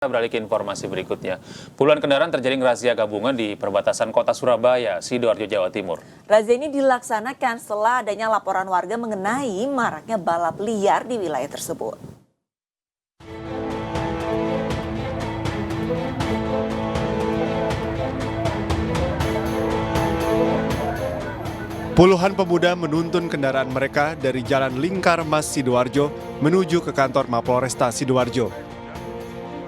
Beralih ke informasi berikutnya. Puluhan kendaraan terjaring razia gabungan di perbatasan kota Surabaya, Sidoarjo, Jawa Timur. Razia ini dilaksanakan setelah adanya laporan warga mengenai maraknya balap liar di wilayah tersebut. Puluhan pemuda menuntun kendaraan mereka dari Jalan Lingkar Mas Sidoarjo menuju ke kantor Mapolresta Sidoarjo.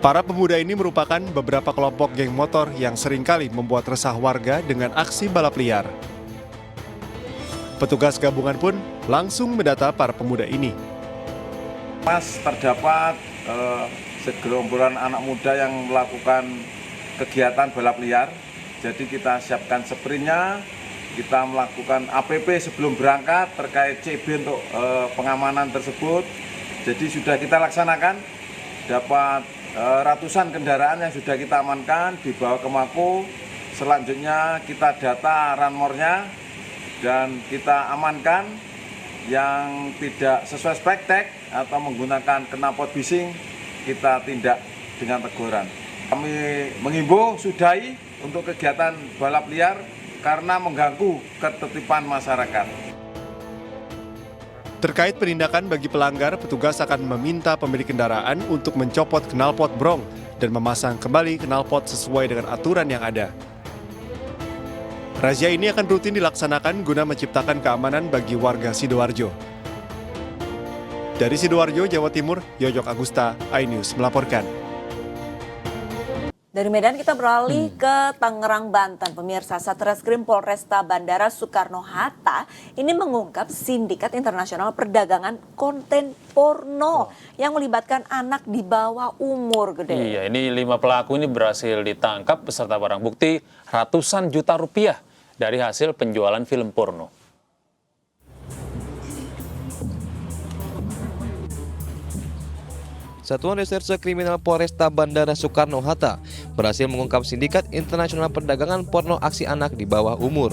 Para pemuda ini merupakan beberapa kelompok geng motor yang seringkali membuat resah warga dengan aksi balap liar. Petugas gabungan pun langsung mendata para pemuda ini. Mas, terdapat segerombolan anak muda yang melakukan kegiatan balap liar. Jadi kita siapkan sprintnya, kita melakukan APP sebelum berangkat terkait CB untuk pengamanan tersebut. Jadi sudah kita laksanakan, dapat ratusan kendaraan yang sudah kita amankan dibawa ke Mako. Selanjutnya kita data ranmornya dan kita amankan yang tidak sesuai spektek atau menggunakan knalpot bising, kita tindak dengan teguran. Kami mengimbau sudahi untuk kegiatan balap liar karena mengganggu ketertiban masyarakat. Terkait penindakan bagi pelanggar, petugas akan meminta pemilik kendaraan untuk mencopot knalpot brong dan memasang kembali knalpot sesuai dengan aturan yang ada. Razia ini akan rutin dilaksanakan guna menciptakan keamanan bagi warga Sidoarjo. Dari Sidoarjo, Jawa Timur, Yojok Agusta, iNews melaporkan. Dari Medan kita beralih ke Tangerang, Banten. Pemirsa, Satreskrim Polresta Bandara Soekarno-Hatta ini mengungkap sindikat internasional perdagangan konten porno yang melibatkan anak di bawah umur, Gede. Iya, ini 5 pelaku ini berhasil ditangkap beserta barang bukti ratusan juta rupiah dari hasil penjualan film porno. Satuan Reserse Kriminal Polresta Bandara Soekarno-Hatta berhasil mengungkap sindikat internasional perdagangan porno aksi anak di bawah umur.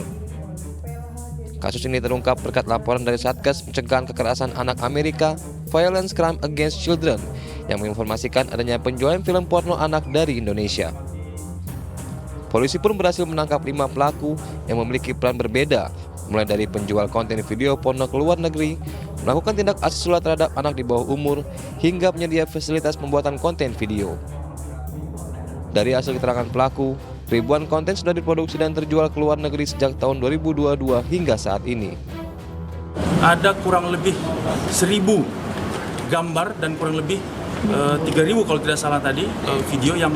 Kasus ini terungkap berkat laporan dari Satgas Pencegahan Kekerasan Anak Amerika, Violence Crime Against Children, yang menginformasikan adanya penjualan film porno anak dari Indonesia. Polisi pun berhasil menangkap 5 pelaku yang memiliki peran berbeda, mulai dari penjual konten video porno ke luar negeri, melakukan tindak asusila terhadap anak di bawah umur, hingga penyedia fasilitas pembuatan konten video. Dari hasil keterangan pelaku, ribuan konten sudah diproduksi dan terjual ke luar negeri sejak tahun 2022 hingga saat ini. Ada kurang lebih 1.000 gambar dan kurang lebih 3.000 kalau tidak salah tadi video yang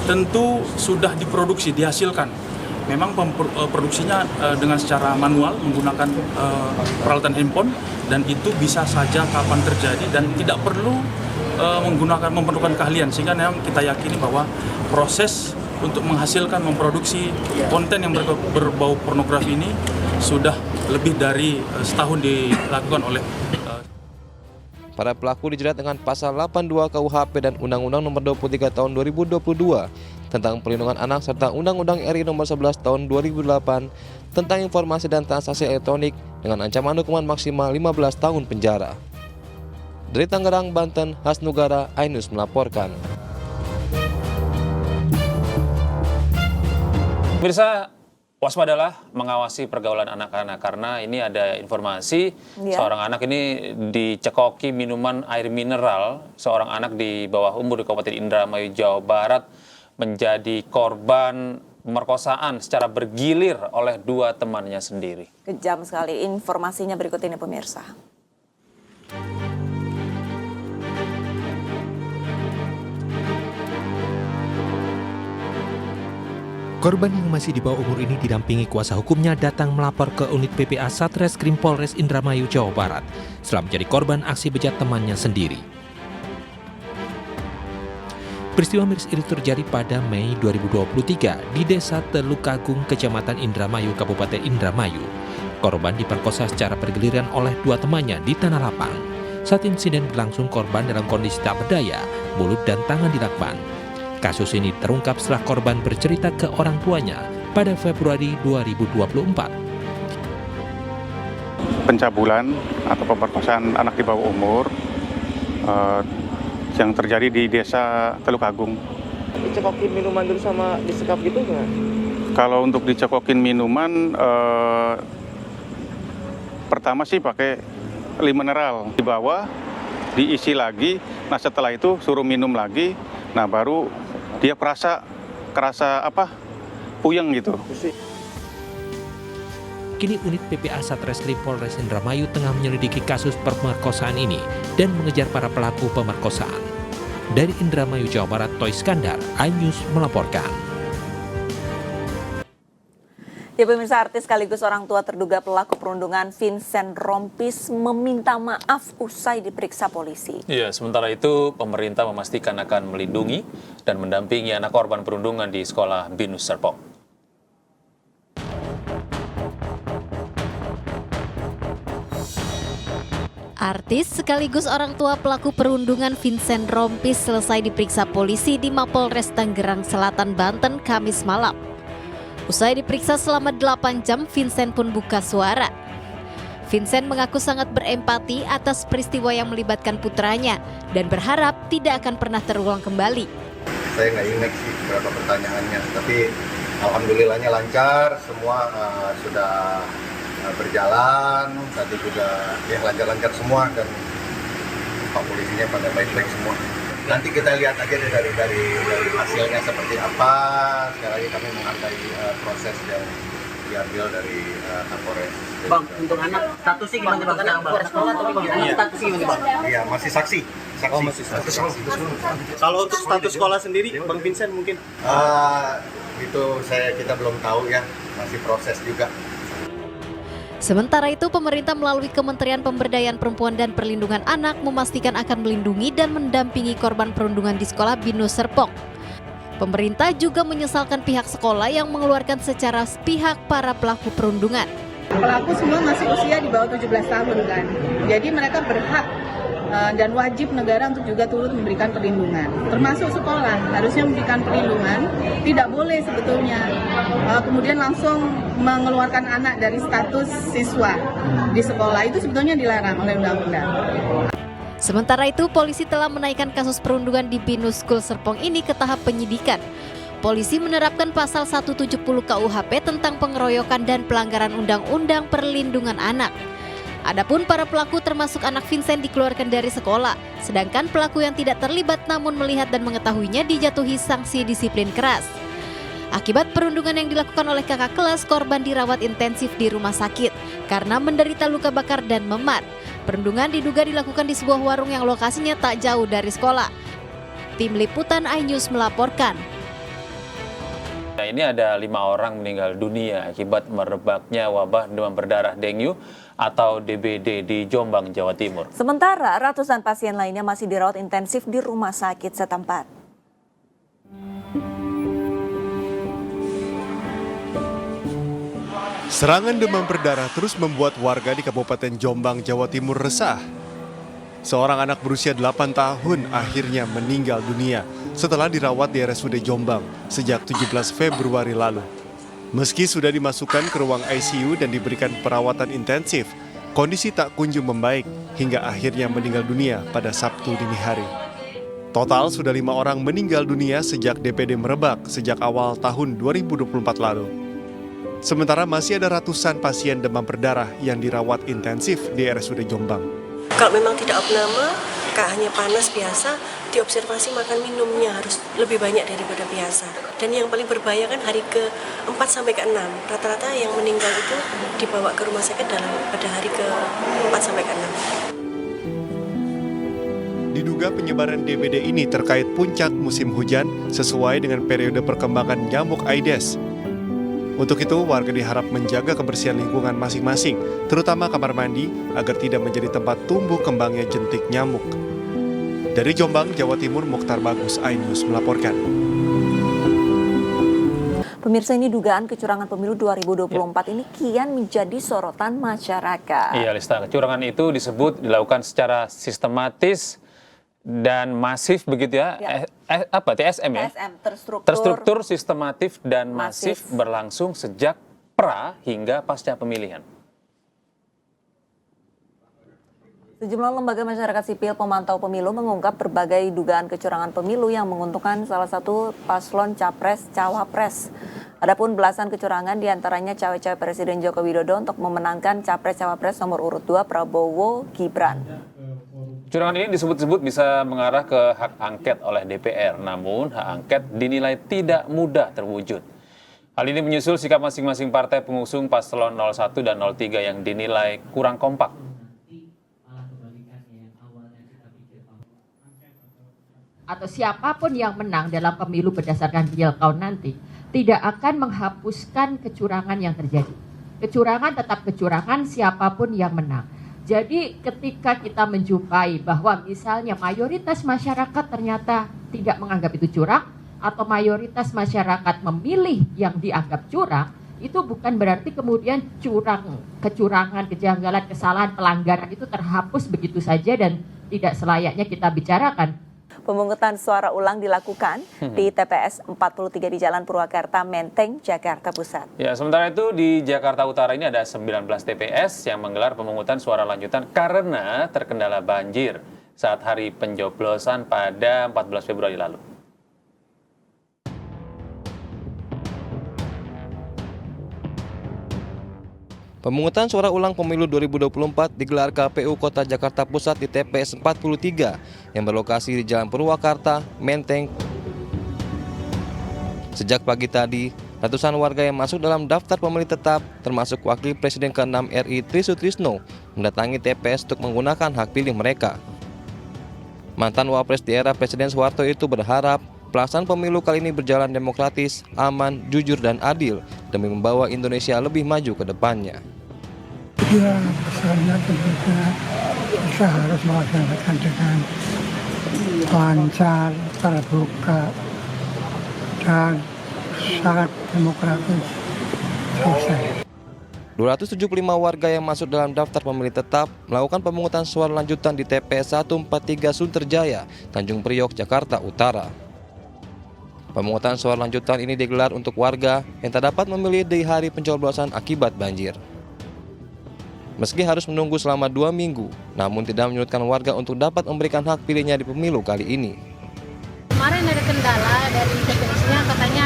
tentu sudah diproduksi, dihasilkan. Memang produksinya dengan secara manual menggunakan peralatan handphone, dan itu bisa saja kapan terjadi dan tidak perlu memerlukan keahlian, sehingga memang kita yakini bahwa proses untuk menghasilkan memproduksi konten yang berbau pornografi ini sudah lebih dari setahun dilakukan oleh Para pelaku dijerat dengan pasal 82 KUHP dan Undang-Undang Nomor 23 Tahun 2022 tentang Perlindungan Anak serta Undang-Undang RI Nomor 11 Tahun 2008 tentang Informasi dan Transaksi Elektronik dengan ancaman hukuman maksimal 15 tahun penjara. Dari Tangerang, Banten, Hasnugara, iNews melaporkan. Pemirsa, waspadalah mengawasi pergaulan anak-anak karena ini ada informasi seorang anak ini dicekoki minuman air mineral. Seorang anak di bawah umur di Kabupaten Indramayu, Jawa Barat menjadi korban pemerkosaan secara bergilir oleh 2 temannya sendiri. Kejam sekali. Informasinya berikut ini, pemirsa. Korban yang masih di bawah umur ini didampingi kuasa hukumnya datang melapor ke unit PPA Satreskrim Polres Indramayu, Jawa Barat setelah menjadi korban aksi bejat temannya sendiri. Peristiwa miris ini terjadi pada Mei 2023 di Desa Teluk Agung, Kecamatan Indramayu, Kabupaten Indramayu. Korban diperkosa secara bergiliran oleh 2 temannya di tanah lapang. Saat insiden berlangsung, korban dalam kondisi tak berdaya, mulut dan tangan dilakban. Kasus ini terungkap setelah korban bercerita ke orang tuanya pada Februari 2024. Pencabulan atau pemerkosaan anak di bawah umur yang terjadi di Desa Teluk Agung, Dicekokin minuman dulu sama disekap gitu nggak? Kalau untuk dicekokin minuman, pertama sih pakai mineral. Di bawah, diisi lagi, nah setelah itu suruh minum lagi, nah baru dia kerasa puyeng gitu. Kini unit PPA Satreskrim Polres Indramayu tengah menyelidiki kasus pemerkosaan ini dan mengejar para pelaku pemerkosaan. Dari Indramayu, Jawa Barat, Toy Skandar, iNews melaporkan. Ya pemirsa, artis sekaligus orang tua terduga pelaku perundungan Vincent Rompis meminta maaf usai diperiksa polisi. Ya, sementara itu pemerintah memastikan akan melindungi dan mendampingi anak korban perundungan di sekolah Binus Serpong. Artis sekaligus orang tua pelaku perundungan Vincent Rompis selesai diperiksa polisi di Mapolres Tangerang Selatan, Banten, Kamis malam. Usai diperiksa selama 8 jam, Vincent pun buka suara. Vincent mengaku sangat berempati atas peristiwa yang melibatkan putranya dan berharap tidak akan pernah terulang kembali. Saya nggak ingat sih berapa pertanyaannya, tapi alhamdulillahnya lancar, semua sudah berjalan, tadi juga ya lancar-lancar semua dan Pak polisinya pada baik-baik semua. Nanti kita lihat aja dari hasilnya seperti apa. Sekali lagi kami menghargai proses yang diambil dari Kapolres. Bang, untuk anak statusnya gimana Bang? Anak keluar sekolah atau gimana? Statusnya gimana Bang? Iya, masih saksi. Oh, masih status. Kalau untuk status sekolah sendiri, Bang Vincent mungkin? Itu kita belum tahu ya, masih proses juga. Sementara itu, pemerintah melalui Kementerian Pemberdayaan Perempuan dan Perlindungan Anak memastikan akan melindungi dan mendampingi korban perundungan di sekolah Binus Serpong. Pemerintah juga menyesalkan pihak sekolah yang mengeluarkan secara sepihak para pelaku perundungan. Pelaku semua masih usia di bawah 17 tahun kan, jadi mereka berhak dan wajib negara untuk juga turut memberikan perlindungan. Termasuk sekolah harusnya memberikan perlindungan, tidak boleh sebetulnya kemudian langsung mengeluarkan anak dari status siswa di sekolah, itu sebetulnya dilarang oleh undang-undang. Sementara itu, polisi telah menaikkan kasus perundungan di Binus School Serpong ini ke tahap penyidikan. Polisi menerapkan pasal 170 KUHP tentang pengeroyokan dan pelanggaran Undang-Undang Perlindungan Anak. Adapun para pelaku termasuk anak Vincent dikeluarkan dari sekolah, sedangkan pelaku yang tidak terlibat namun melihat dan mengetahuinya dijatuhi sanksi disiplin keras. Akibat perundungan yang dilakukan oleh kakak kelas, korban dirawat intensif di rumah sakit karena menderita luka bakar dan memar. Perundungan diduga dilakukan di sebuah warung yang lokasinya tak jauh dari sekolah. Tim Liputan iNews melaporkan. Nah, ini ada 5 orang meninggal dunia akibat merebaknya wabah demam berdarah dengue atau DBD di Jombang, Jawa Timur. Sementara ratusan pasien lainnya masih dirawat intensif di rumah sakit setempat. Serangan demam berdarah terus membuat warga di Kabupaten Jombang, Jawa Timur resah. Seorang anak berusia 8 tahun akhirnya meninggal dunia setelah dirawat di RSUD Jombang sejak 17 Februari lalu. Meski sudah dimasukkan ke ruang ICU dan diberikan perawatan intensif, kondisi tak kunjung membaik hingga akhirnya meninggal dunia pada Sabtu dini hari. Total sudah 5 orang meninggal dunia sejak DBD merebak sejak awal tahun 2024 lalu. Sementara masih ada ratusan pasien demam berdarah yang dirawat intensif di RSUD Jombang. Kalau memang tidak abnormal, hanya panas biasa, diobservasi makan minumnya harus lebih banyak daripada biasa. Dan yang paling berbahaya kan hari ke-4 sampai ke-6. Rata-rata yang meninggal itu dibawa ke rumah sakit pada hari ke-4 sampai ke-6. Diduga penyebaran DBD ini terkait puncak musim hujan sesuai dengan periode perkembangan nyamuk Aedes. Untuk itu, warga diharap menjaga kebersihan lingkungan masing-masing, terutama kamar mandi, agar tidak menjadi tempat tumbuh kembangnya jentik nyamuk. Dari Jombang, Jawa Timur, Mukhtar Bagus, iNews melaporkan. Pemirsa, ini dugaan kecurangan pemilu 2024 ini kian menjadi sorotan masyarakat. Iya, Lista, kecurangan itu disebut dilakukan secara sistematis dan masif begitu ya. TSM ya? TSM, terstruktur, sistematif dan masif berlangsung sejak pra hingga pasca pemilihan. Sejumlah lembaga masyarakat sipil pemantau pemilu mengungkap berbagai dugaan kecurangan pemilu yang menguntungkan salah satu paslon capres-cawapres. Adapun belasan kecurangan diantaranya cawe-cawe Presiden Joko Widodo untuk memenangkan capres-cawapres nomor urut 2 Prabowo Gibran. Kecurangan ini disebut-sebut bisa mengarah ke hak angket oleh DPR, namun hak angket dinilai tidak mudah terwujud. Hal ini menyusul sikap masing-masing partai pengusung paslon 01 dan 03 yang dinilai kurang kompak. Atau siapapun yang menang dalam pemilu berdasarkan real count nanti tidak akan menghapuskan kecurangan yang terjadi. Kecurangan tetap kecurangan siapapun yang menang. Jadi ketika kita menjumpai bahwa misalnya mayoritas masyarakat ternyata tidak menganggap itu curang atau mayoritas masyarakat memilih yang dianggap curang, itu bukan berarti kemudian kecurangan, kejanggalan, kesalahan, pelanggaran itu terhapus begitu saja dan tidak selayaknya kita bicarakan. Pemungutan suara ulang dilakukan di TPS 43 di Jalan Purwakarta, Menteng, Jakarta Pusat. Ya, sementara itu di Jakarta Utara ini ada 19 TPS yang menggelar pemungutan suara lanjutan karena terkendala banjir saat hari pencoblosan pada 14 Februari lalu. Pemungutan suara ulang pemilu 2024 digelar KPU Kota Jakarta Pusat di TPS 43 yang berlokasi di Jalan Purwakarta, Menteng. Sejak pagi tadi, ratusan warga yang masuk dalam daftar pemilih tetap, termasuk Wakil Presiden ke-6 RI Tri Sutrisno, mendatangi TPS untuk menggunakan hak pilih mereka. Mantan Wapres di era Presiden Soeharto itu berharap pelaksanaan pemilu kali ini berjalan demokratis, aman, jujur, dan adil demi membawa Indonesia lebih maju ke depannya. Ya, pesannya tentunya kita harus melaksanakan dengan lancar, terbuka, dan sangat demokratis. Selesai. 275 warga yang masuk dalam daftar pemilih tetap melakukan pemungutan suara lanjutan di TPS 143 Sunterjaya, Tanjung Priok, Jakarta Utara. Pemungutan suara lanjutan ini digelar untuk warga yang tak dapat memilih di hari pencoblosan akibat banjir. Meski harus menunggu selama 2 minggu, namun tidak menyurutkan warga untuk dapat memberikan hak pilihnya di pemilu kali ini. Kemarin ada kendala dari TPS-nya, katanya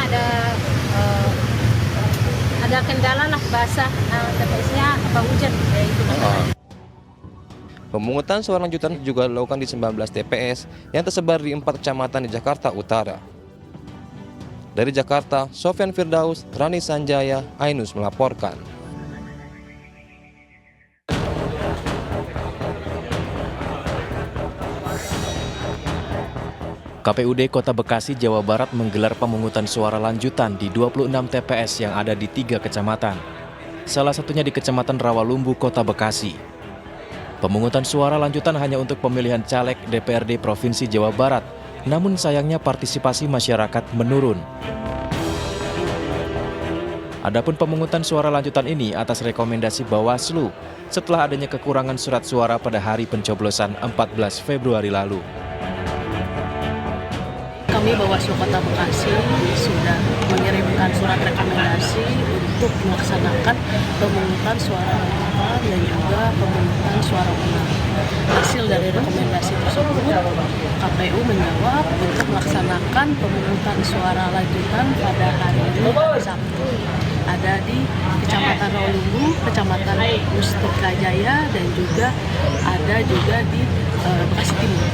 ada kendala lah basah TPS-nya apa hujan kayak itu. Pemungutan suara lanjutan juga dilakukan di 19 TPS yang tersebar di 4 kecamatan di Jakarta Utara. Dari Jakarta, Sofyan Firdaus, Rani Sanjaya, Ainus melaporkan. KPUD Kota Bekasi, Jawa Barat menggelar pemungutan suara lanjutan di 26 TPS yang ada di 3 kecamatan. Salah satunya di Kecamatan Rawalumbu, Kota Bekasi. Pemungutan suara lanjutan hanya untuk pemilihan caleg DPRD Provinsi Jawa Barat, namun sayangnya partisipasi masyarakat menurun. Adapun pemungutan suara lanjutan ini atas rekomendasi Bawaslu setelah adanya kekurangan surat suara pada hari pencoblosan 14 Februari lalu. Kami Bawaslu Kota Bekasi sudah mengirimkan surat rekomendasi untuk melaksanakan pemungutan suara lanjutan dan juga pemungutan suara ulang. Hasil dari rekomendasi tersebut, KPU menjawab untuk melaksanakan pemungutan suara lanjutan pada hari ini Sabtu. Ada di Kecamatan Rawalumbu, Kecamatan Mustika Jaya, dan juga ada di Bekasi Timur.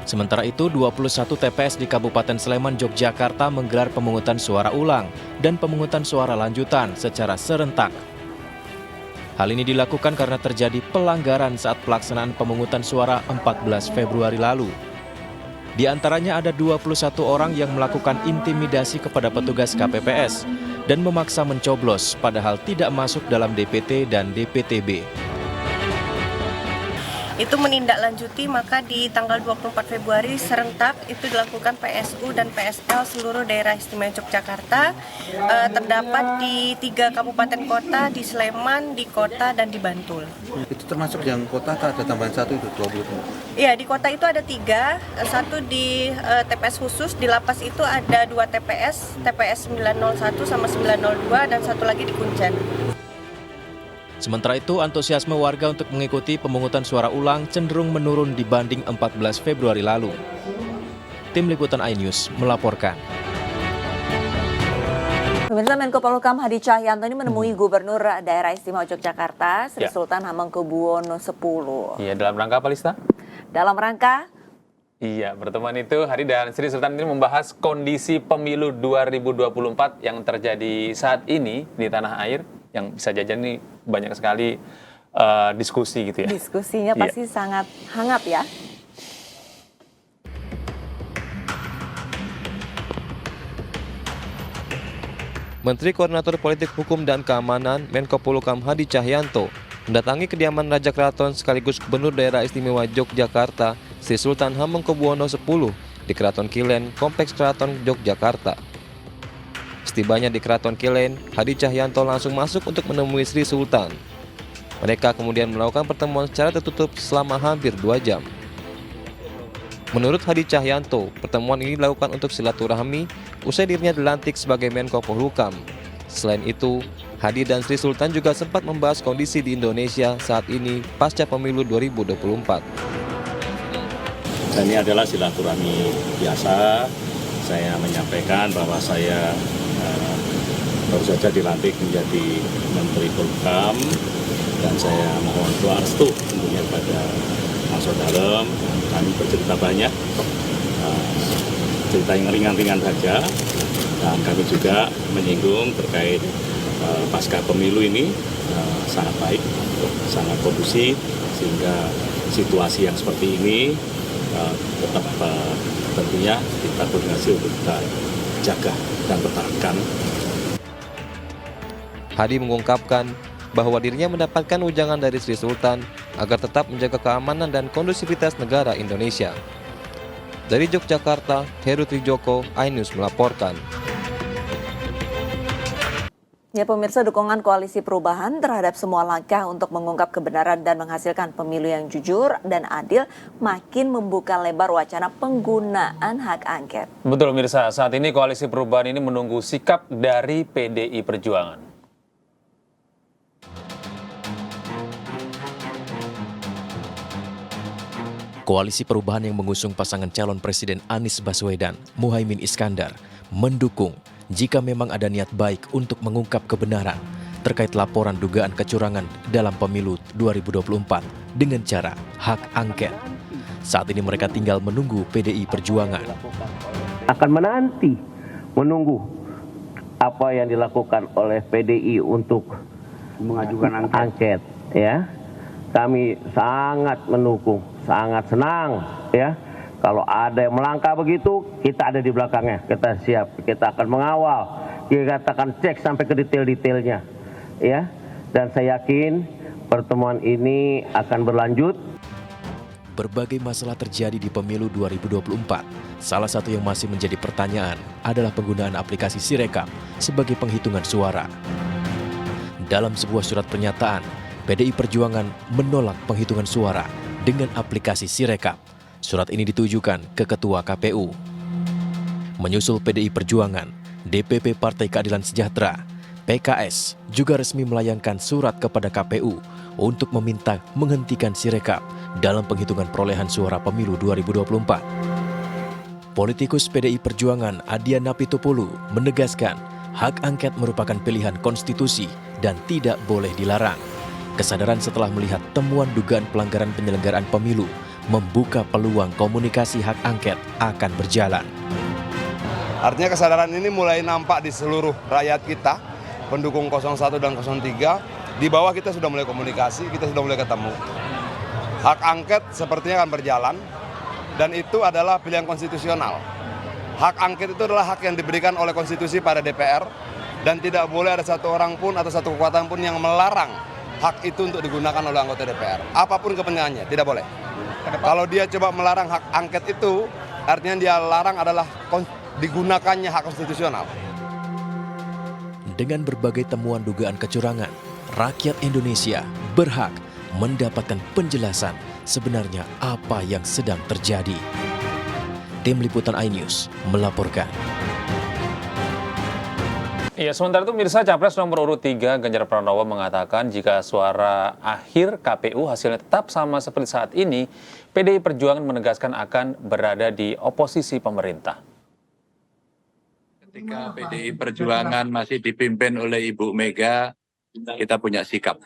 Sementara itu, 21 TPS di Kabupaten Sleman, Yogyakarta menggelar pemungutan suara ulang dan pemungutan suara lanjutan secara serentak. Hal ini dilakukan karena terjadi pelanggaran saat pelaksanaan pemungutan suara 14 Februari lalu. Di antaranya ada 21 orang yang melakukan intimidasi kepada petugas KPPS dan memaksa mencoblos padahal tidak masuk dalam DPT dan DPTB. Itu menindaklanjuti, maka di tanggal 24 Februari serentak itu dilakukan PSU dan PSL seluruh daerah istimewa Yogyakarta, terdapat di 3 kabupaten kota, di Sleman, di kota, dan di Bantul. Itu termasuk yang kota atau ada tambahan 1 itu 20? Iya, di kota itu ada 3, 1 di TPS khusus, di Lapas itu ada 2 TPS, TPS 901 sama 902, dan 1 lagi di Kuncen. Sementara itu, antusiasme warga untuk mengikuti pemungutan suara ulang cenderung menurun dibanding 14 Februari lalu. Tim Liputan iNews melaporkan. Pemirsa, Menko Polhukam Hadi Cahyanto ini menemui Gubernur Daerah Istimewa Yogyakarta, Sri Sultan Hamengkubuwono X. Iya, dalam rangka apa, Lista? Dalam rangka pertemuan itu Hadi dan Sri Sultan ini membahas kondisi pemilu 2024 yang terjadi saat ini di tanah air, yang bisa jajan nih banyak sekali diskusi gitu ya. Diskusinya pasti sangat hangat ya. Menteri Koordinator Politik Hukum dan Keamanan Menko Polhukam Hadi Cahyanto mendatangi kediaman Raja Keraton sekaligus Gubernur Daerah Istimewa Yogyakarta Sri Sultan Hamengkubuwono X di Keraton Kilen, Kompleks Keraton Yogyakarta. Setibanya di Keraton Kilen, Hadi Cahyanto langsung masuk untuk menemui Sri Sultan. Mereka kemudian melakukan pertemuan secara tertutup selama hampir 2 jam. Menurut Hadi Cahyanto, pertemuan ini dilakukan untuk silaturahmi usai dirinya dilantik sebagai Menko Polhukam. Selain itu, Hadi dan Sri Sultan juga sempat membahas kondisi di Indonesia saat ini pasca pemilu 2024. Ini adalah silaturahmi biasa. Saya menyampaikan bahwa saya baru saja dilantik menjadi Menteri Polhukam dan saya mohon doa restu tentunya kepada Masuk Dalam. Kami bercerita banyak, cerita yang ringan-ringan saja, dan kami juga menyinggung terkait pasca pemilu ini sangat baik, sangat kondusif, sehingga situasi yang seperti ini tetap tentunya kita koordinasi untuk kita jaga dan pertahankan. Hadi mengungkapkan bahwa dirinya mendapatkan ujangan dari Sri Sultan agar tetap menjaga keamanan dan kondusivitas negara Indonesia. Dari Yogyakarta, Heru Trijoko, iNews melaporkan. Ya pemirsa, dukungan Koalisi Perubahan terhadap semua langkah untuk mengungkap kebenaran dan menghasilkan pemilu yang jujur dan adil makin membuka lebar wacana penggunaan hak angket. Betul pemirsa, saat ini Koalisi Perubahan ini menunggu sikap dari PDI Perjuangan. Koalisi Perubahan yang mengusung pasangan calon Presiden Anies Baswedan, Muhaimin Iskandar, mendukung jika memang ada niat baik untuk mengungkap kebenaran terkait laporan dugaan kecurangan dalam pemilu 2024 dengan cara hak angket. Saat ini mereka tinggal menunggu PDI Perjuangan. Akan menunggu apa yang dilakukan oleh PDI untuk mengajukan angket, ya. Kami sangat mendukung, sangat senang, ya. Kalau ada yang melangkah begitu, kita ada di belakangnya, kita siap, kita akan mengawal, kita akan cek sampai ke detail-detailnya, ya. Dan saya yakin pertemuan ini akan berlanjut. Berbagai masalah terjadi di pemilu 2024. Salah satu yang masih menjadi pertanyaan adalah penggunaan aplikasi Sirekap sebagai penghitungan suara. Dalam sebuah surat pernyataan, PDI Perjuangan menolak penghitungan suara dengan aplikasi Sirekap. Surat ini ditujukan ke Ketua KPU. Menyusul PDI Perjuangan, DPP Partai Keadilan Sejahtera, PKS juga resmi melayangkan surat kepada KPU untuk meminta menghentikan Sirekap dalam penghitungan perolehan suara pemilu 2024. Politikus PDI Perjuangan Adian Napitupulu menegaskan hak angket merupakan pilihan konstitusi dan tidak boleh dilarang. Kesadaran setelah melihat temuan dugaan pelanggaran penyelenggaraan pemilu membuka peluang komunikasi hak angket akan berjalan. Artinya kesadaran ini mulai nampak di seluruh rakyat kita, pendukung 01 dan 03, di bawah kita sudah mulai komunikasi, kita sudah mulai ketemu. Hak angket sepertinya akan berjalan, dan itu adalah pilihan konstitusional. Hak angket itu adalah hak yang diberikan oleh konstitusi pada DPR, dan tidak boleh ada satu orang pun atau satu kekuatan pun yang melarang hak itu untuk digunakan oleh anggota DPR. Apapun kepentingannya, tidak boleh. Kalau dia coba melarang hak angket itu, artinya dia larang adalah digunakannya hak konstitusional. Dengan berbagai temuan dugaan kecurangan, rakyat Indonesia berhak mendapatkan penjelasan sebenarnya apa yang sedang terjadi. Tim Liputan iNews melaporkan. Iya, sementara itu Mirsa, Capres nomor urut 3 Ganjar Pranowo mengatakan jika suara akhir KPU hasilnya tetap sama seperti saat ini, PDI Perjuangan menegaskan akan berada di oposisi pemerintah. Ketika PDI Perjuangan masih dipimpin oleh Ibu Mega, kita punya sikap.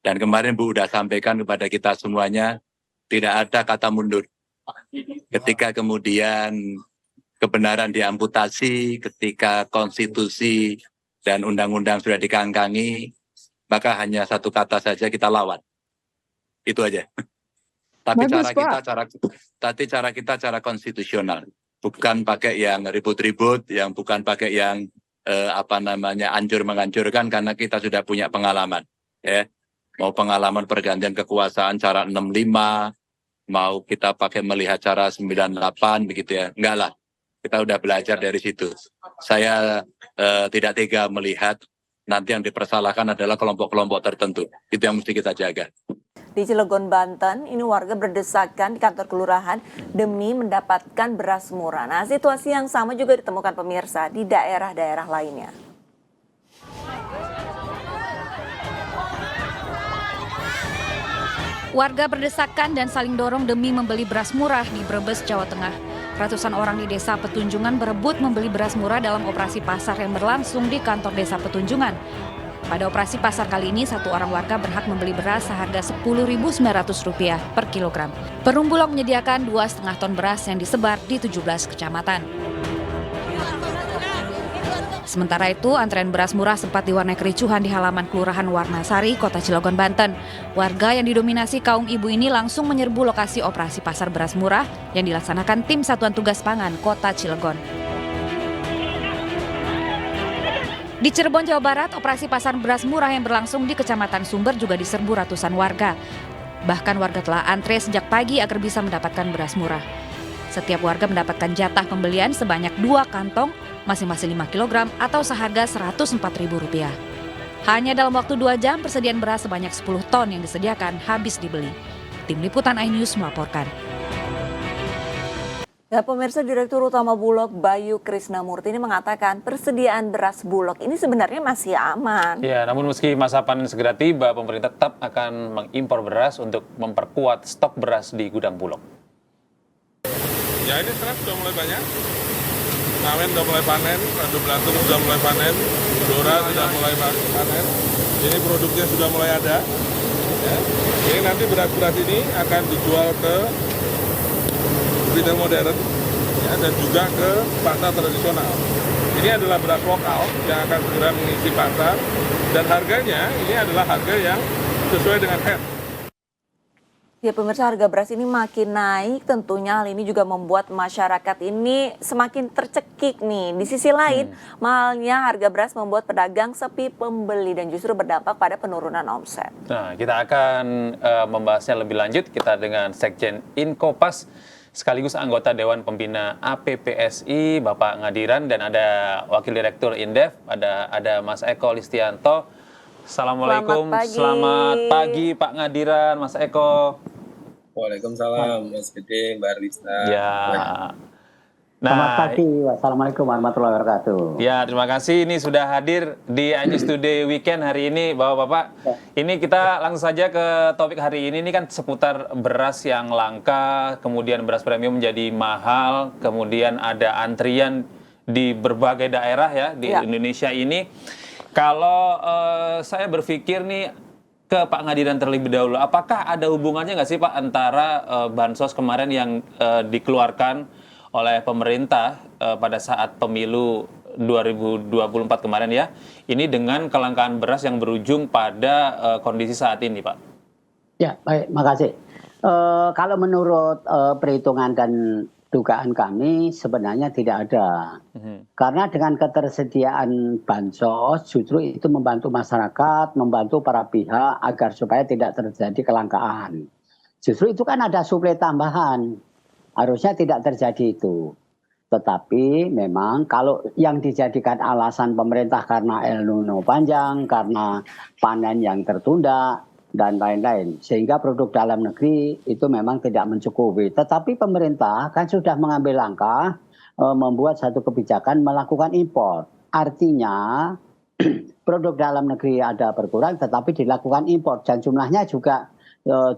Dan kemarin Bu udah sampaikan kepada kita semuanya, tidak ada kata mundur. Ketika kemudian kebenaran diamputasi, ketika konstitusi dan undang-undang sudah dikangkangi, maka hanya satu kata saja, kita lawan. Itu aja. Tapi cara kita cara konstitusional, bukan pakai yang ribut-ribut, yang bukan pakai yang hancur-menghancurkan, karena kita sudah punya pengalaman. Ya. Mau pengalaman pergantian kekuasaan cara 65, mau kita pakai melihat cara 98 begitu ya. Enggak lah. Kita udah belajar dari situ. Saya tidak tega melihat nanti yang dipersalahkan adalah kelompok-kelompok tertentu. Itu yang mesti kita jaga. Di Cilegon, Banten, ini warga berdesakan di kantor kelurahan demi mendapatkan beras murah. Nah, situasi yang sama juga ditemukan pemirsa di daerah-daerah lainnya. Warga berdesakan dan saling dorong demi membeli beras murah di Brebes, Jawa Tengah. Ratusan orang di Desa Petunjungan berebut membeli beras murah dalam operasi pasar yang berlangsung di kantor Desa Petunjungan. Pada operasi pasar kali ini, satu orang warga berhak membeli beras seharga Rp10.900 per kilogram. Perumbulok menyediakan 2,5 ton beras yang disebar di 17 kecamatan. Sementara itu, antrean beras murah sempat diwarnai kericuhan di halaman Kelurahan Warnasari, Kota Cilegon, Banten. Warga yang didominasi kaum ibu ini langsung menyerbu lokasi operasi pasar beras murah yang dilaksanakan tim Satuan Tugas Pangan Kota Cilegon. Di Cirebon, Jawa Barat, operasi pasar beras murah yang berlangsung di Kecamatan Sumber juga diserbu ratusan warga. Bahkan warga telah antre sejak pagi agar bisa mendapatkan beras murah. Setiap warga mendapatkan jatah pembelian sebanyak 2 kantong, masing-masing 5 kg atau seharga Rp104.000. Hanya dalam waktu 2 jam, persediaan beras sebanyak 10 ton yang disediakan habis dibeli. Tim Liputan iNews melaporkan. Ya, pemirsa, Direktur Utama Bulog Bayu Krisnamurti ini mengatakan persediaan beras Bulog ini sebenarnya masih aman. Ya, namun meski masa panen segera tiba, pemerintah tetap akan mengimpor beras untuk memperkuat stok beras di gudang Bulog. Ya, ini sekarang sudah mulai banyak. Ngawen sudah mulai panen, Radu Belatung sudah mulai panen, Blora sudah mulai panen. Ini produknya sudah mulai ada. Ya. Ini nanti beras-beras ini akan dijual ke retail modern ya, dan juga ke pasar tradisional. Ini adalah beras lokal yang akan segera mengisi pasar dan harganya ini adalah harga yang sesuai dengan HES. Ya, pemirsa, harga beras ini makin naik, tentunya hal ini juga membuat masyarakat ini semakin tercekik nih. Di sisi lain, mahalnya harga beras membuat pedagang sepi pembeli dan justru berdampak pada penurunan omset. Nah, kita akan membahasnya lebih lanjut. Kita dengan Sekjen Inkopas sekaligus anggota Dewan Pembina APPSI, Bapak Ngadiran, dan ada Wakil Direktur Indef, ada Mas Eko Listianto. Assalamualaikum, selamat pagi Pak Ngadiran, Mas Eko. Waalaikumsalam, Mas Gede, Mbak Rista. Ya. Selamat pagi, wassalamualaikum warahmatullahi wabarakatuh. Ya, terima kasih ini sudah hadir di iNews Today Weekend hari ini, Bapak-Bapak. Ini kita langsung saja ke topik hari ini kan seputar beras yang langka, kemudian beras premium menjadi mahal, kemudian ada antrian di berbagai daerah ya di Indonesia ini. Kalau saya berpikir nih ke Pak Ngadiran terlebih dahulu, apakah ada hubungannya nggak sih Pak antara bansos kemarin yang dikeluarkan oleh pemerintah pada saat pemilu 2024 kemarin ya, ini dengan kelangkaan beras yang berujung pada kondisi saat ini, Pak? Ya, baik, makasih. Kalau menurut perhitungan dan dugaan kami sebenarnya tidak ada. Karena dengan ketersediaan bansos justru itu membantu masyarakat, membantu para pihak agar supaya tidak terjadi kelangkaan. Justru itu kan ada suplai tambahan. Harusnya tidak terjadi itu. Tetapi memang kalau yang dijadikan alasan pemerintah karena El Nino panjang, karena panen yang tertunda, dan lain-lain. Sehingga produk dalam negeri itu memang tidak mencukupi. Tetapi pemerintah kan sudah mengambil langkah membuat satu kebijakan melakukan impor. artinya produk dalam negeri ada berkurang tetapi dilakukan impor dan jumlahnya juga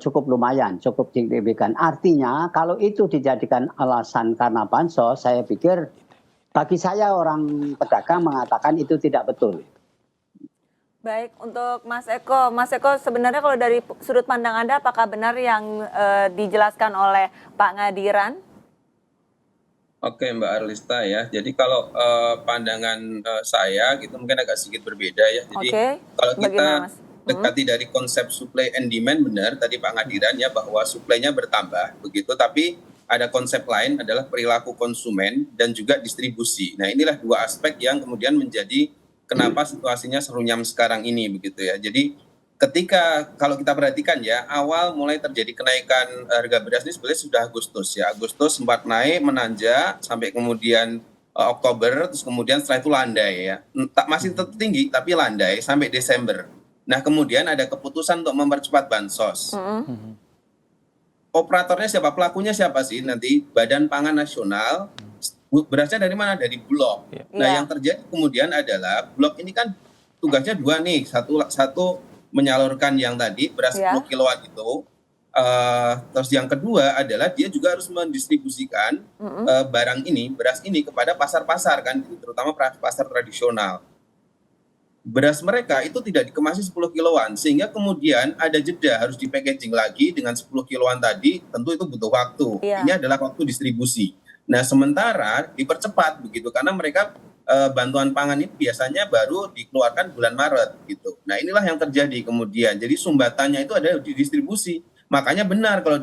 cukup lumayan, cukup signifikan. Artinya kalau itu dijadikan alasan karena bansos, saya pikir bagi saya orang pedagang mengatakan itu tidak betul. Baik, untuk Mas Eko sebenarnya kalau dari sudut pandang Anda apakah benar yang dijelaskan oleh Pak Ngadiran? Oke Mbak Arlista ya, jadi kalau pandangan saya gitu mungkin agak sedikit berbeda ya. Jadi kalau kita dekati dari konsep supply and demand, benar tadi Pak Ngadiran ya bahwa suplainya bertambah begitu, tapi ada konsep lain adalah perilaku konsumen dan juga distribusi. Nah inilah dua aspek yang kemudian menjadi kenapa situasinya serunyam sekarang ini begitu ya. Jadi ketika kalau kita perhatikan ya, awal mulai terjadi kenaikan harga beras ini sebenarnya sudah Agustus ya. Agustus sempat naik menanjak sampai kemudian Oktober, terus kemudian setelah itu landai ya. Masih tetap tinggi tapi landai sampai Desember. Nah kemudian ada keputusan untuk mempercepat bansos. Operatornya siapa? Pelakunya siapa sih? Nanti Badan Pangan Nasional. Berasnya dari mana? Dari Bulog. Nah yang terjadi kemudian adalah Bulog ini kan tugasnya dua nih. Satu menyalurkan yang tadi beras 10 kiloan itu. Terus yang kedua adalah dia juga harus mendistribusikan barang ini, beras ini kepada pasar-pasar kan, terutama pasar tradisional. Beras mereka itu tidak dikemasi 10 kiloan, sehingga kemudian ada jeda harus di-packaging lagi dengan 10 kiloan tadi, tentu itu butuh waktu. Ini adalah waktu distribusi. Nah sementara dipercepat begitu, karena mereka bantuan pangan ini biasanya baru dikeluarkan bulan Maret gitu. Nah inilah yang terjadi kemudian, jadi sumbatannya itu ada di distribusi. Makanya benar kalau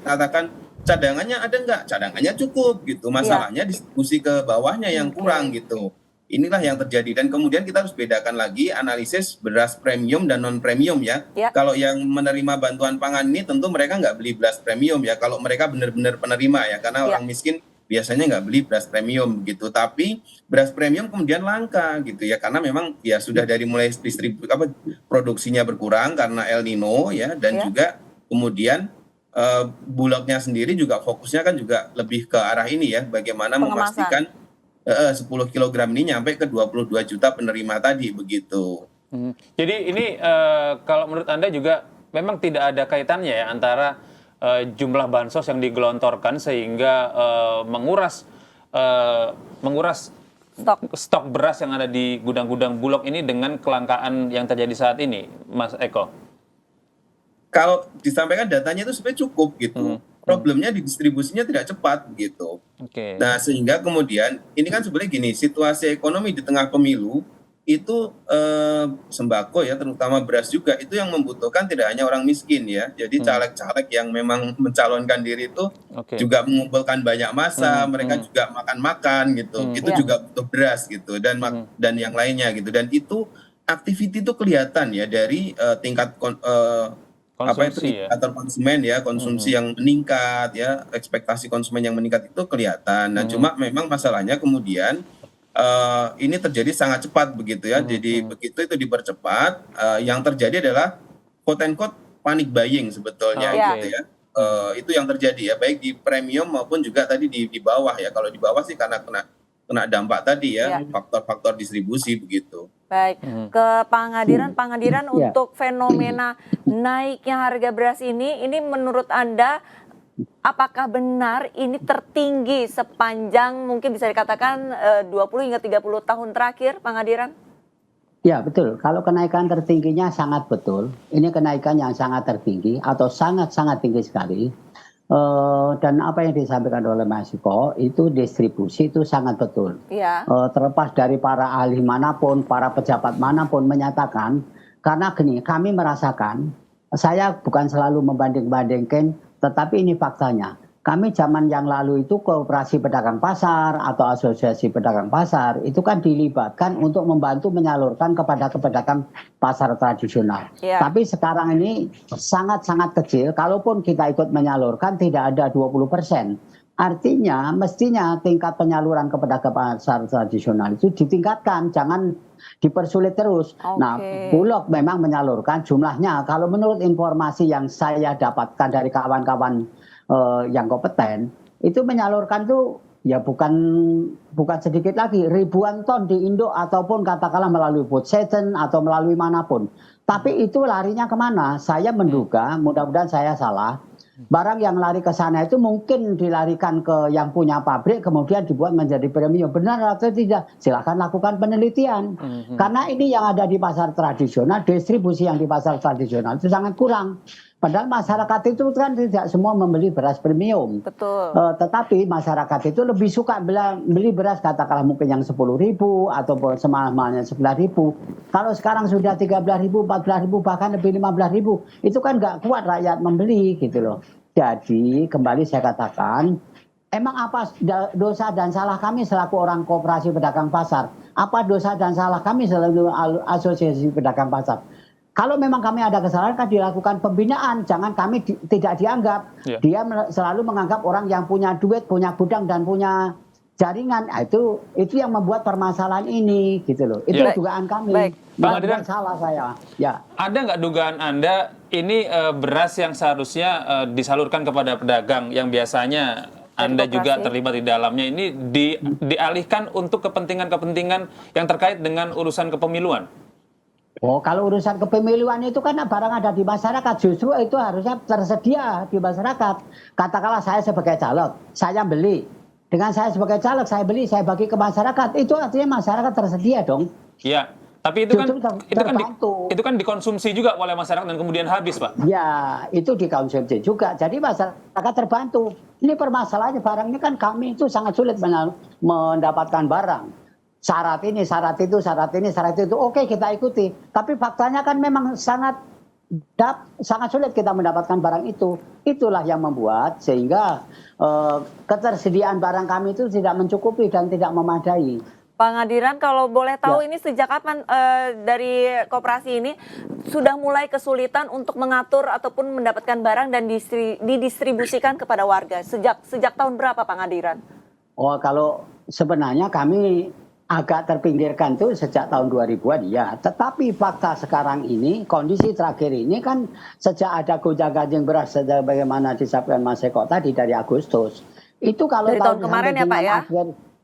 katakan cadangannya ada nggak? Cadangannya cukup gitu, masalahnya distribusi ke bawahnya yang kurang gitu. Inilah yang terjadi dan kemudian kita harus bedakan lagi analisis beras premium dan non premium ya. Kalau yang menerima bantuan pangan ini tentu mereka nggak beli beras premium ya. Kalau mereka benar-benar penerima ya, karena orang miskin biasanya nggak beli beras premium gitu. Tapi beras premium kemudian langka gitu ya, karena memang ya sudah dari mulai produksinya berkurang karena El Nino ya, dan juga kemudian Bulognya sendiri juga fokusnya kan juga lebih ke arah ini ya, bagaimana memastikan 10 kilogram ini nyampe ke 22 juta penerima tadi begitu. Jadi ini kalau menurut Anda juga memang tidak ada kaitannya ya antara jumlah bansos yang digelontorkan sehingga menguras stok beras yang ada di gudang-gudang Bulog ini dengan kelangkaan yang terjadi saat ini, Mas Eko? Kalau disampaikan datanya itu sebenarnya cukup gitu. Problemnya di distribusinya tidak cepat gitu. Nah sehingga kemudian ini kan sebenarnya gini, situasi ekonomi di tengah pemilu itu sembako ya, terutama beras juga itu yang membutuhkan tidak hanya orang miskin ya. Jadi caleg-caleg yang memang mencalonkan diri itu juga mengumpulkan banyak massa, mereka juga makan-makan gitu. Itu juga butuh beras gitu dan yang lainnya gitu. Dan itu activity itu kelihatan ya dari tingkat konsumsi atau konsumen ya, konsumsi yang meningkat ya, ekspektasi konsumen yang meningkat itu kelihatan. Nah cuma memang masalahnya kemudian ini terjadi sangat cepat begitu ya. Jadi begitu itu dipercepat, yang terjadi adalah quote and quote panic buying sebetulnya gitu ya. Itu yang terjadi ya, baik di premium maupun juga tadi di bawah ya. Kalau di bawah sih karena kena dampak tadi ya, faktor-faktor distribusi begitu. Baik, ke Pak Ngadiran untuk fenomena naiknya harga beras ini menurut Anda apakah benar ini tertinggi sepanjang mungkin bisa dikatakan 20 hingga 30 tahun terakhir, Pak Ngadiran? Ya betul, kalau kenaikan tertingginya sangat betul, ini kenaikan yang sangat tertinggi atau sangat-sangat tinggi sekali. Dan apa yang disampaikan oleh Mas Eko itu distribusi itu sangat betul. Terlepas dari para ahli manapun, para pejabat manapun menyatakan, karena gini, kami merasakan, saya bukan selalu membanding-bandingkan, tetapi ini faktanya. Kami zaman yang lalu itu Koperasi Pedagang Pasar atau Asosiasi Pedagang Pasar itu kan dilibatkan untuk membantu menyalurkan kepada pedagang pasar tradisional. Tapi sekarang ini sangat-sangat kecil, kalaupun kita ikut menyalurkan tidak ada 20%. Artinya mestinya tingkat penyaluran kepada pasar tradisional itu ditingkatkan, jangan dipersulit terus. Nah, Bulog memang menyalurkan jumlahnya, kalau menurut informasi yang saya dapatkan dari kawan-kawan yang kompeten, itu menyalurkan tuh ya bukan sedikit lagi, ribuan ton di Indo ataupun katakanlah melalui food station atau melalui manapun. Tapi itu larinya kemana? Saya menduga, mudah-mudahan saya salah, barang yang lari ke sana itu mungkin dilarikan ke yang punya pabrik, kemudian dibuat menjadi premium. Benar atau tidak? Silahkan lakukan penelitian. Karena ini yang ada di pasar tradisional, distribusi yang di pasar tradisional itu sangat kurang. Padahal masyarakat itu kan tidak semua membeli beras premium. Betul. Tetapi masyarakat itu lebih suka beli beras katakanlah mungkin yang 10.000 ataupun semahal-mahalnya 11.000. Kalau sekarang sudah 13.000, 14.000 bahkan lebih 15.000, itu kan nggak kuat rakyat membeli gitu loh. Jadi kembali saya katakan, emang apa dosa dan salah kami selaku orang koperasi pedagang pasar? Apa dosa dan salah kami selaku asosiasi pedagang pasar? Kalau memang kami ada kesalahan, kan dilakukan pembinaan. Jangan kami tidak dianggap. Dia selalu menganggap orang yang punya duit, punya gudang, dan punya jaringan. Nah, itu yang membuat permasalahan ini, gitu loh. Itu dugaan kami. Bang Adiran, salah saya. Ya. Ada nggak dugaan Anda ini beras yang seharusnya disalurkan kepada pedagang yang biasanya Anda juga terlibat di dalamnya ini dialihkan untuk kepentingan-kepentingan yang terkait dengan urusan kepemiluan? Oh, kalau urusan kepemiluan itu kan barang ada di masyarakat, justru itu harusnya tersedia di masyarakat. Katakanlah saya sebagai caleg, saya beli. Dengan saya sebagai caleg, saya beli, saya bagi ke masyarakat. Itu artinya masyarakat tersedia dong. Iya, tapi itu kan dikonsumsi juga oleh masyarakat dan kemudian habis, Pak. Ya, itu dikonsumsi juga. Jadi masyarakat terbantu. Ini permasalahannya, barang ini kan kami itu sangat sulit mendapatkan barang. Syarat ini, syarat itu, syarat ini, syarat itu. Oke, kita ikuti. Tapi faktanya kan memang sangat sulit kita mendapatkan barang itu. Itulah yang membuat sehingga ketersediaan barang kami itu tidak mencukupi dan tidak memadai. Pak Ngadiran, kalau boleh tahu ini sejak kapan dari koperasi ini sudah mulai kesulitan untuk mengatur ataupun mendapatkan barang dan didistribusikan kepada warga? Sejak tahun berapa, Pak Ngadiran? Oh, kalau sebenarnya kami agak terpinggirkan tuh sejak tahun 2000-an ya. Tetapi fakta sekarang ini, kondisi terakhir ini kan sejak ada gonjang-ganjing beras bagaimana disampaikan Mas Eko tadi dari Agustus. Itu kalau dari tahun kemarin ya Pak ya?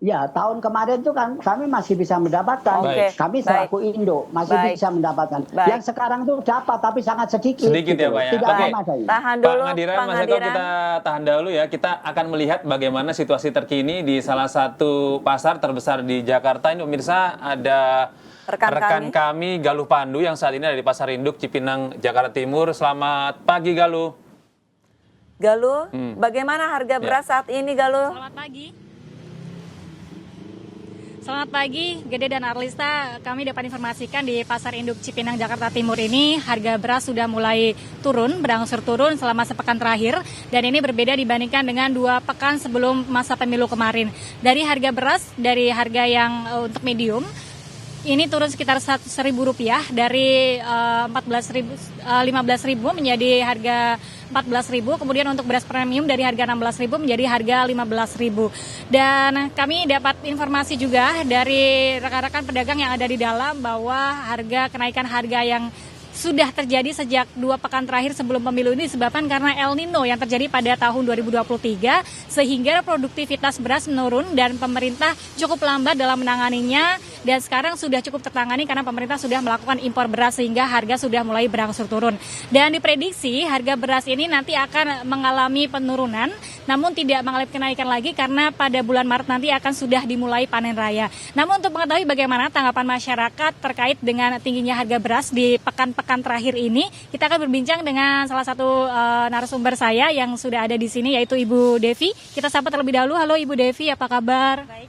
Ya, tahun kemarin itu kan kami masih bisa mendapatkan. Kami selaku Indo masih bisa mendapatkan. Yang sekarang tuh dapat tapi sangat sedikit. Sedikit gitu ya Pak ya? Tidak memadai. Tahan dulu Pak Ngadiran, Mas Eko, kita tahan dahulu ya. Kita akan melihat bagaimana situasi terkini di salah satu pasar terbesar di Jakarta. Ini pemirsa, ada rekan kami Galuh Pandu yang saat ini ada di Pasar Induk Cipinang, Jakarta Timur. Selamat pagi Galuh. Galuh, bagaimana harga beras saat ini Galuh? Selamat pagi. Selamat pagi, Gede dan Arlista. Kami dapat informasikan di Pasar Induk Cipinang, Jakarta Timur ini harga beras sudah mulai turun, berangsur turun selama sepekan terakhir. Dan ini berbeda dibandingkan dengan 2 pekan sebelum masa pemilu kemarin. Dari harga beras, dari harga yang untuk medium, ini turun sekitar Rp1.000 dari 15.000 menjadi harga 14.000, kemudian untuk beras premium dari harga 16.000 menjadi harga 15.000. Dan kami dapat informasi juga dari rekan-rekan pedagang yang ada di dalam bahwa kenaikan harga yang sudah terjadi sejak 2 pekan terakhir sebelum pemilu ini disebabkan karena El Nino yang terjadi pada tahun 2023 sehingga produktivitas beras menurun dan pemerintah cukup lambat dalam menanganinya dan sekarang sudah cukup tertangani karena pemerintah sudah melakukan impor beras sehingga harga sudah mulai berangsur turun. Dan diprediksi harga beras ini nanti akan mengalami penurunan namun tidak mengalami kenaikan lagi karena pada bulan Maret nanti akan sudah dimulai panen raya. Namun untuk mengetahui bagaimana tanggapan masyarakat terkait dengan tingginya harga beras di pekan terakhir ini, kita akan berbincang dengan salah satu narasumber saya yang sudah ada di sini yaitu Ibu Devi. Kita sapa terlebih dahulu. Halo Ibu Devi, apa kabar? Baik.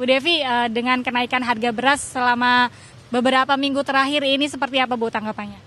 Bu Devi, dengan kenaikan harga beras selama beberapa minggu terakhir ini seperti apa Bu tanggapannya?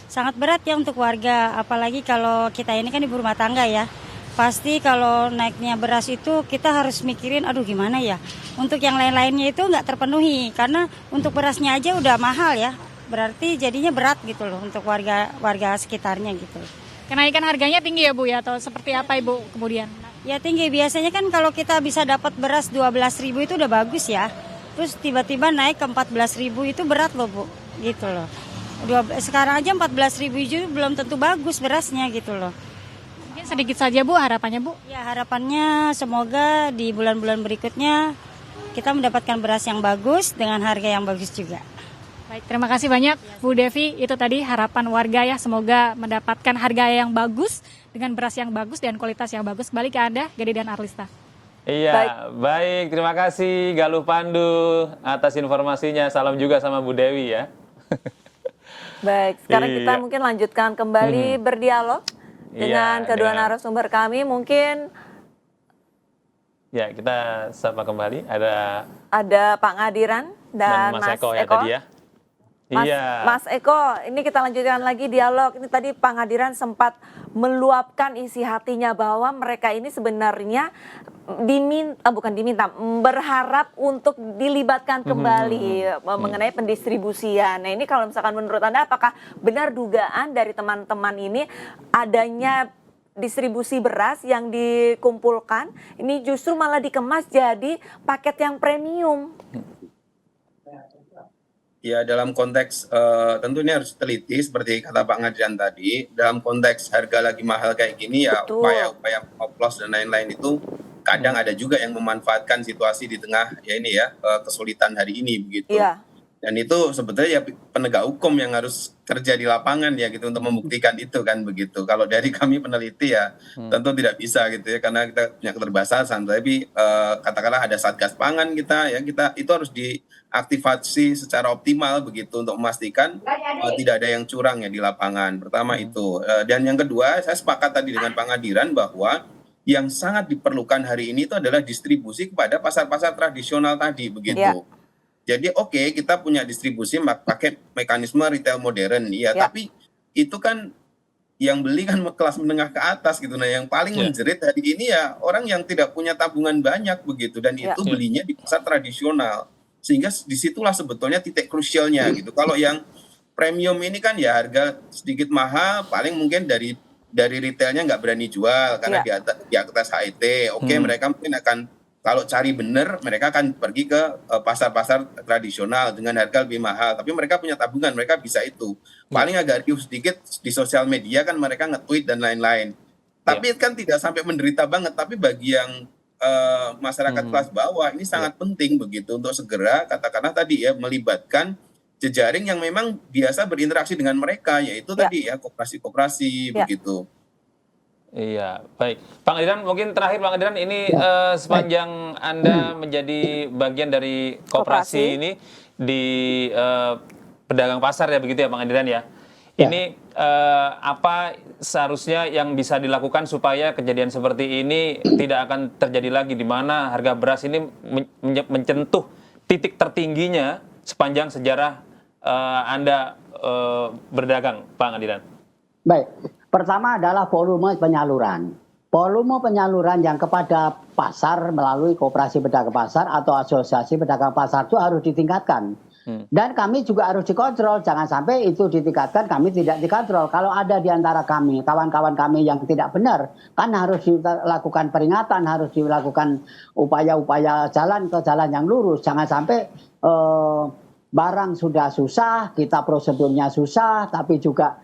Sangat berat ya untuk warga, apalagi kalau kita ini kan ibu rumah tangga ya. Pasti kalau naiknya beras itu kita harus mikirin, aduh gimana ya. Untuk yang lain-lainnya itu nggak terpenuhi, karena untuk berasnya aja udah mahal ya. Berarti jadinya berat gitu loh untuk warga sekitarnya gitu. Kenaikan harganya tinggi ya Bu ya, atau seperti apa Ibu kemudian? Ya tinggi, biasanya kan kalau kita bisa dapat beras 12.000 itu udah bagus ya. Terus tiba-tiba naik ke 14.000 itu berat loh Bu, gitu loh. Sekarang aja 14.000 itu belum tentu bagus berasnya gitu loh. Mungkin sedikit saja Bu harapannya Bu. Ya harapannya semoga di bulan-bulan berikutnya kita mendapatkan beras yang bagus dengan harga yang bagus juga. Baik, terima kasih banyak Bu Devi. Itu tadi harapan warga ya, semoga mendapatkan harga yang bagus dengan beras yang bagus dan kualitas yang bagus. Kembali ke Anda, Gede dan Arlista. Iya, baik. Terima kasih Galuh Pandu atas informasinya. Salam juga sama Bu Dewi ya. Baik, sekarang kita Iya. mungkin lanjutkan kembali berdialog dengan kedua narasumber kami. Mungkin ya, kita sapa kembali. ada Pak Ngadiran dan Mas Eko. ya tadi ya. Mas Eko, ini kita lanjutkan lagi dialog. Ini tadi Pak Ngadiran sempat meluapkan isi hatinya bahwa mereka ini sebenarnya berharap untuk dilibatkan kembali mengenai pendistribusian. Nah ini kalau misalkan menurut Anda apakah benar dugaan dari teman-teman ini adanya distribusi beras yang dikumpulkan ini justru malah dikemas jadi paket yang premium? Ya dalam konteks tentu ini harus teliti seperti kata Pak Ngadiran tadi. Dalam konteks harga lagi mahal kayak gini ya upaya-upaya oplos dan lain-lain itu kadang ada juga yang memanfaatkan situasi di tengah kesulitan hari ini begitu. Iya. Dan itu sebetulnya ya penegak hukum yang harus kerja di lapangan ya gitu untuk membuktikan itu kan begitu. Kalau dari kami peneliti ya tentu tidak bisa gitu ya karena kita punya keterbatasan. Tapi katakanlah ada Satgas Pangan kita itu harus diaktifasi secara optimal begitu untuk memastikan tidak ada yang curang ya di lapangan. Pertama itu. Dan yang kedua saya sepakat tadi dengan Pak Ngadiran bahwa yang sangat diperlukan hari ini itu adalah distribusi kepada pasar-pasar tradisional tadi begitu. Ya. Jadi oke, kita punya distribusi pakai mekanisme retail modern ya, tapi itu kan yang beli kan kelas menengah ke atas gitu. Nah, yang paling menjerit hari ini ya orang yang tidak punya tabungan banyak begitu dan itu belinya di pasar tradisional. Sehingga disitulah sebetulnya titik krusialnya gitu. Kalau yang premium ini kan ya harga sedikit mahal, paling mungkin dari retailnya nggak berani jual karena di atas HET. Oke, mereka mungkin akan kalau cari bener, mereka akan pergi ke pasar-pasar tradisional dengan harga lebih mahal. Tapi mereka punya tabungan, mereka bisa itu. Paling agak riuh sedikit di sosial media kan mereka nge-tweet dan lain-lain. Tapi kan tidak sampai menderita banget. Tapi bagi yang masyarakat kelas bawah ini sangat penting begitu untuk segera katakanlah tadi ya melibatkan jejaring yang memang biasa berinteraksi dengan mereka, yaitu tadi ya koperasi-koperasi begitu. Iya, baik. Pak Ngadiran, mungkin terakhir Pak Ngadiran, ini sepanjang Anda menjadi bagian dari koperasi ini di pedagang pasar ya begitu ya Pak Ngadiran ya. Ini apa seharusnya yang bisa dilakukan supaya kejadian seperti ini tidak akan terjadi lagi di mana harga beras ini mencentuh titik tertingginya sepanjang sejarah Anda berdagang, Pak Ngadiran? Baik. Pertama adalah volume penyaluran. Volume penyaluran yang kepada pasar melalui koperasi pedagang pasar atau asosiasi pedagang pasar itu harus ditingkatkan. Dan kami juga harus dikontrol. Jangan sampai itu ditingkatkan, kami tidak dikontrol. Kalau ada di antara kami, kawan-kawan kami yang tidak benar, kan harus dilakukan peringatan, harus dilakukan upaya-upaya jalan ke jalan yang lurus. Jangan sampai barang sudah susah, kita prosedurnya susah, tapi juga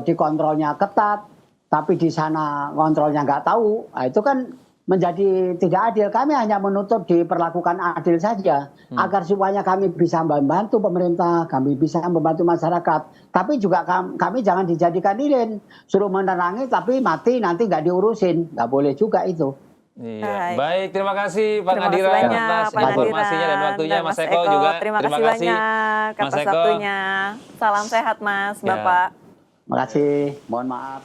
dikontrolnya ketat, tapi di sana kontrolnya nggak tahu, nah, itu kan menjadi tidak adil. Kami hanya menuntut diperlakukan adil saja, agar supaya kami bisa membantu pemerintah, kami bisa membantu masyarakat. Tapi juga kami jangan dijadikan lilin, suruh menerangi tapi mati nanti nggak diurusin, nggak boleh juga itu. Iya. Baik, terima kasih Pak Ngadiran atas informasinya dan waktunya. Mas Eko juga terima kasih banyak atas waktunya. Salam sehat Mas, Bapak. Terima kasih, mohon maaf.